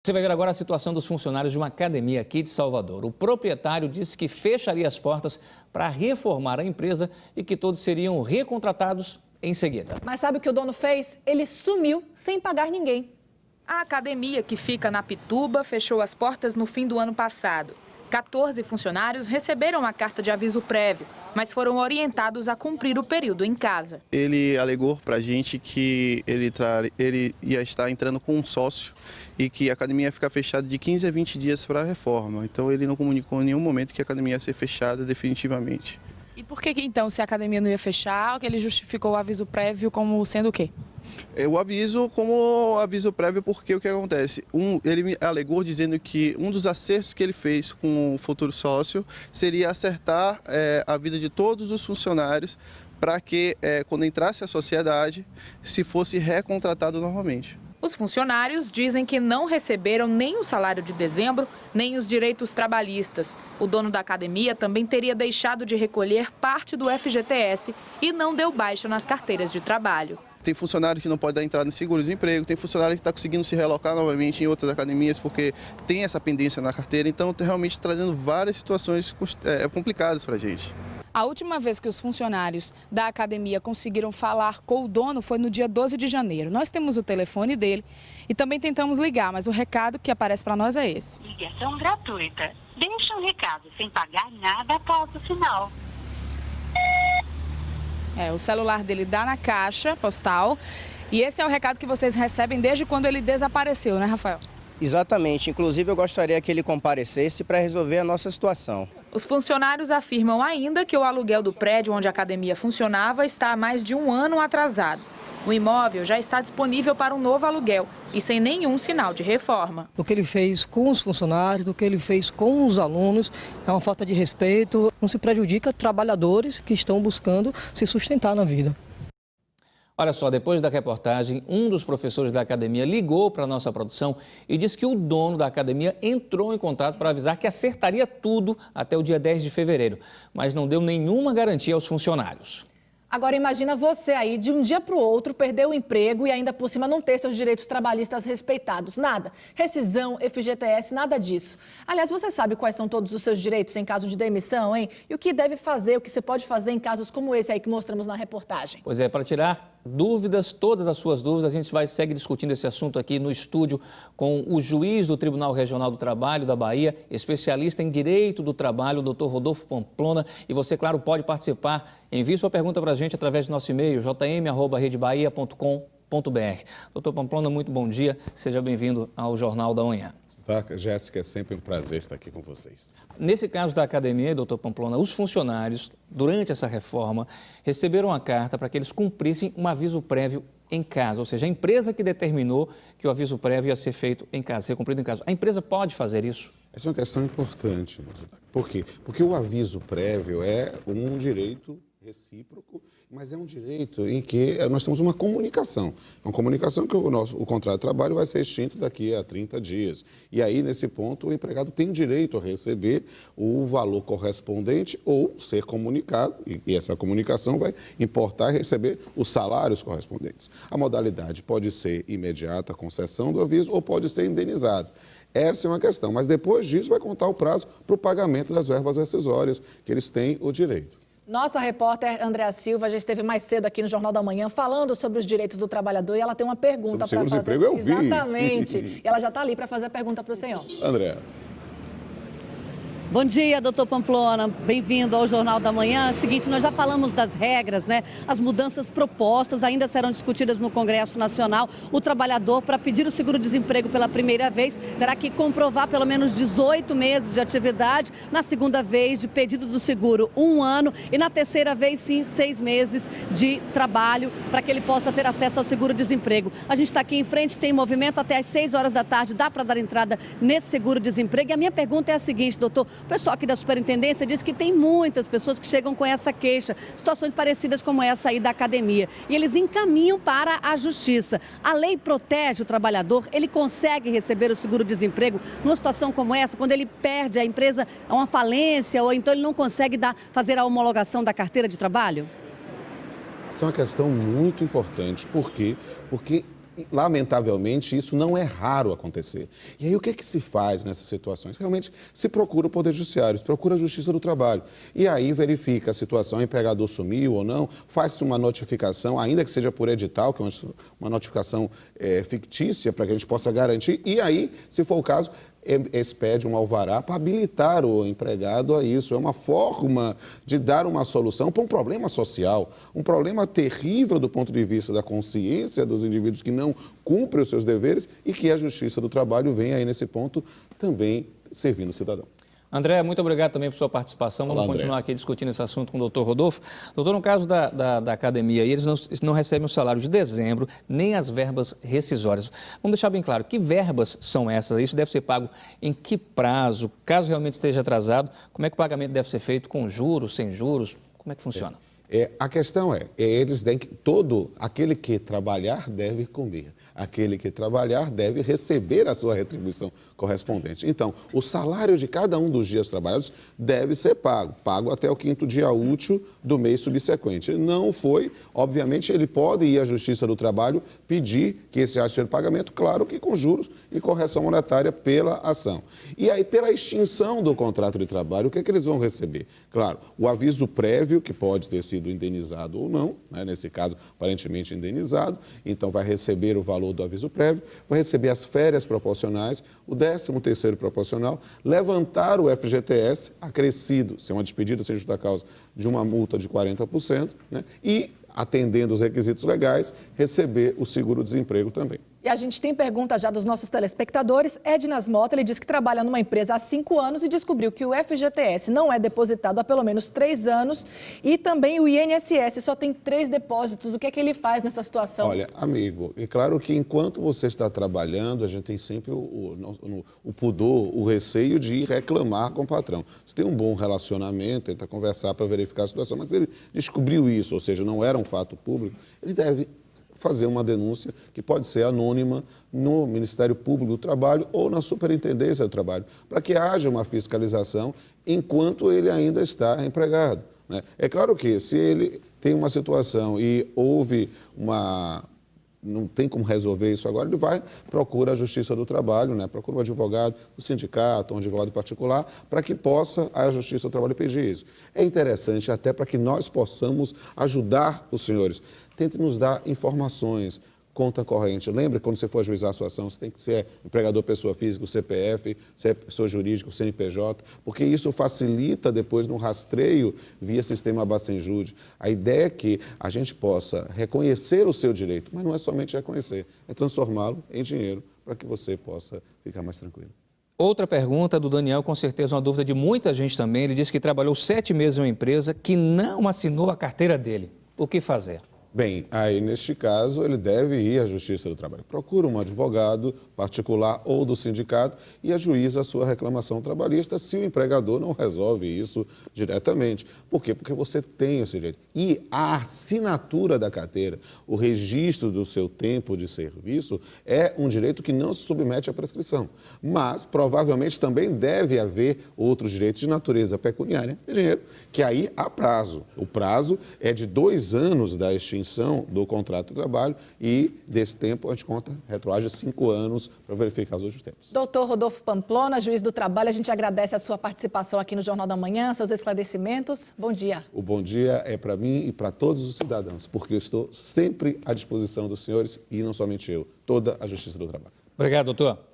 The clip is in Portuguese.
Você vai ver agora a situação dos funcionários de uma academia aqui de Salvador. O proprietário disse que fecharia as portas para reformar a empresa e que todos seriam recontratados em seguida. Mas sabe o que o dono fez? Ele sumiu sem pagar ninguém. A academia, que fica na Pituba, fechou as portas no fim do ano passado. 14 funcionários receberam a carta de aviso prévio, mas foram orientados a cumprir o período em casa. Ele alegou para a gente que ele ia estar entrando com um sócio e que a academia ia ficar fechada de 15 a 20 dias para a reforma. Então ele não comunicou em nenhum momento que a academia ia ser fechada definitivamente. E por que então, se a academia não ia fechar, ele justificou o aviso prévio como sendo o quê? Eu aviso como aviso prévio porque o que acontece? Ele me alegou dizendo que um dos acertos que ele fez com o futuro sócio seria acertar a vida de todos os funcionários para que, quando entrasse a sociedade, se fosse recontratado novamente. Os funcionários dizem que não receberam nem o salário de dezembro, nem os direitos trabalhistas. O dono da academia também teria deixado de recolher parte do FGTS e não deu baixa nas carteiras de trabalho. Tem funcionário que não pode dar entrada no seguro-desemprego, tem funcionário que está conseguindo se realocar novamente em outras academias porque tem essa pendência na carteira. Então, realmente trazendo várias situações complicadas para a gente. A última vez que os funcionários da academia conseguiram falar com o dono foi no dia 12 de janeiro. Nós temos o telefone dele e também tentamos ligar, mas o recado que aparece para nós é esse. Ligação gratuita. Deixe um recado sem pagar nada após o sinal. O celular dele dá na caixa postal e esse é o recado que vocês recebem desde quando ele desapareceu, né, Rafael? Exatamente. Inclusive, eu gostaria que ele comparecesse para resolver a nossa situação. Os funcionários afirmam ainda que o aluguel do prédio onde a academia funcionava está há mais de um ano atrasado. O imóvel já está disponível para um novo aluguel e sem nenhum sinal de reforma. O que ele fez com os funcionários, o que ele fez com os alunos, é uma falta de respeito. Não se prejudica trabalhadores que estão buscando se sustentar na vida. Olha só, depois da reportagem, um dos professores da academia ligou para a nossa produção e disse que o dono da academia entrou em contato para avisar que acertaria tudo até o dia 10 de fevereiro, mas não deu nenhuma garantia aos funcionários. Agora imagina você aí, de um dia para o outro, perder o emprego e ainda por cima não ter seus direitos trabalhistas respeitados. Nada. Rescisão, FGTS, nada disso. Aliás, você sabe quais são todos os seus direitos em caso de demissão, hein? E o que deve fazer, o que você pode fazer em casos como esse aí que mostramos na reportagem. Pois é, para tirar dúvidas, todas as suas dúvidas, a gente vai seguir discutindo esse assunto aqui no estúdio com o juiz do Tribunal Regional do Trabalho da Bahia, especialista em direito do trabalho, o doutor Rodolfo Pamplona. E você, claro, pode participar. Envie sua pergunta para a gente através do nosso e-mail, jm@redebahia.com.br. Doutor Pamplona, muito bom dia. Seja bem-vindo ao Jornal da Manhã. Jéssica, é sempre um prazer estar aqui com vocês. Nesse caso da academia, doutor Pamplona, os funcionários, durante essa reforma, receberam a carta para que eles cumprissem um aviso prévio em casa, ou seja, a empresa que determinou que o aviso prévio ia ser feito em casa, ser cumprido em casa. A empresa pode fazer isso? Essa é uma questão importante. Por quê? Porque o aviso prévio é um direito recíproco, mas é um direito em que nós temos uma comunicação que o contrato de trabalho vai ser extinto daqui a 30 dias. E aí, nesse ponto, o empregado tem direito a receber o valor correspondente ou ser comunicado, e essa comunicação vai importar receber os salários correspondentes. A modalidade pode ser imediata, concessão do aviso, ou pode ser indenizado. Essa é uma questão, mas depois disso vai contar o prazo para o pagamento das verbas rescisórias, que eles têm o direito. Nossa repórter Andréa Silva já esteve mais cedo aqui no Jornal da Manhã falando sobre os direitos do trabalhor e ela tem uma pergunta para fazer. Seguro-desemprego eu vi. Exatamente. E ela já está ali para fazer a pergunta para o senhor. Andréa. Bom dia, doutor Pamplona. Bem-vindo ao Jornal da Manhã. É o seguinte, nós já falamos das regras, né? As mudanças propostas ainda serão discutidas no Congresso Nacional. O trabalhador, para pedir o seguro-desemprego pela primeira vez, terá que comprovar pelo menos 18 meses de atividade. Na segunda vez, de pedido do seguro, 1 ano. E na terceira vez, sim, 6 meses de trabalho para que ele possa ter acesso ao seguro-desemprego. A gente está aqui em frente, tem movimento até às 6 horas da tarde. Dá para dar entrada nesse seguro-desemprego? E a minha pergunta é a seguinte, doutor. O pessoal aqui da Superintendência diz que tem muitas pessoas que chegam com essa queixa, situações parecidas como essa aí da academia. E eles encaminham para a Justiça. A lei protege o trabalhador, ele consegue receber o seguro-desemprego numa situação como essa, quando ele perde a empresa a uma falência ou então ele não consegue fazer a homologação da carteira de trabalho? Essa é uma questão muito importante. Por quê? Porque lamentavelmente, isso não é raro acontecer. E aí, o que se faz nessas situações? Realmente, se procura o Poder Judiciário, se procura a Justiça do Trabalho. E aí, verifica a situação, o empregador sumiu ou não, faz-se uma notificação, ainda que seja por edital, que é uma notificação fictícia, para que a gente possa garantir. E aí, se for o caso, expede um alvará para habilitar o empregado a isso. É uma forma de dar uma solução para um problema social, um problema terrível do ponto de vista da consciência dos indivíduos que não cumprem os seus deveres e que a Justiça do Trabalho vem aí nesse ponto também servindo o cidadão. André, muito obrigado também por sua participação. Vamos continuar aqui discutindo esse assunto com o doutor Rodolfo. Doutor, no caso da academia, eles não recebem o salário de dezembro, nem as verbas rescisórias. Vamos deixar bem claro, que verbas são essas? Isso deve ser pago em que prazo? Caso realmente esteja atrasado, como é que o pagamento deve ser feito? Com juros, sem juros? Como é que funciona? A questão eles têm que, todo aquele que trabalhar deve comer. Aquele que trabalhar deve receber a sua retribuição correspondente. Então, o salário de cada um dos dias trabalhados deve ser pago até o 5º dia útil do mês subsequente. Não foi, obviamente, ele pode ir à Justiça do Trabalho pedir que esse seja de pagamento, claro que com juros e correção monetária pela ação. E aí, pela extinção do contrato de trabalho, o que eles vão receber? Claro, o aviso prévio, que pode ter sido indenizado ou não, né? Nesse caso, aparentemente indenizado, então vai receber o valor do aviso prévio, vai receber as férias proporcionais, o 13º proporcional, levantar o FGTS acrescido, se é uma despedida sem justa causa, de uma multa de 40%, né? E, atendendo os requisitos legais, receber o seguro-desemprego também. E a gente tem pergunta já dos nossos telespectadores. Ednas Mota, ele diz que trabalha numa empresa há 5 anos e descobriu que o FGTS não é depositado há pelo menos 3 anos e também o INSS só tem 3 depósitos. O que é que ele faz nessa situação? Olha, amigo, é claro que enquanto você está trabalhando, a gente tem sempre o pudor, o receio de ir reclamar com o patrão. Você tem um bom relacionamento, tenta conversar para verificar a situação, mas ele descobriu isso, ou seja, não era um fato público, ele deve fazer uma denúncia que pode ser anônima no Ministério Público do Trabalho ou na Superintendência do Trabalho, para que haja uma fiscalização enquanto ele ainda está empregado, né? É claro que se ele tem uma situação e houve não tem como resolver isso agora, ele procura a Justiça do Trabalho, né? Procura um advogado do sindicato, um advogado particular, para que possa a Justiça do Trabalho pedir isso. É interessante até para que nós possamos ajudar os senhores. Tente nos dar informações, conta corrente. Lembre, quando você for ajuizar a sua ação, você tem que ser empregador pessoa física, o CPF, se é pessoa jurídica, o CNPJ, porque isso facilita depois no rastreio via sistema Bacenjude. A ideia é que a gente possa reconhecer o seu direito, mas não é somente reconhecer, é transformá-lo em dinheiro para que você possa ficar mais tranquilo. Outra pergunta do Daniel, com certeza uma dúvida de muita gente também. Ele disse que trabalhou 7 meses em uma empresa que não assinou a carteira dele. O que fazer? Bem, aí neste caso ele deve ir à Justiça do Trabalho. Procura um advogado particular ou do sindicato e ajuiza a sua reclamação trabalhista se o empregador não resolve isso diretamente. Por quê? Porque você tem esse direito. E a assinatura da carteira, o registro do seu tempo de serviço é um direito que não se submete à prescrição. Mas provavelmente também deve haver outros direitos de natureza pecuniária e dinheiro, que aí há prazo. O prazo é de 2 anos da extinção do contrato de trabalho e, desse tempo, a gente conta, retroage 5 anos para verificar os últimos tempos. Doutor Rodolfo Pamplona, juiz do trabalho, a gente agradece a sua participação aqui no Jornal da Manhã, seus esclarecimentos. Bom dia. O bom dia é para mim e para todos os cidadãos, porque eu estou sempre à disposição dos senhores e não somente eu, toda a Justiça do Trabalho. Obrigado, doutor.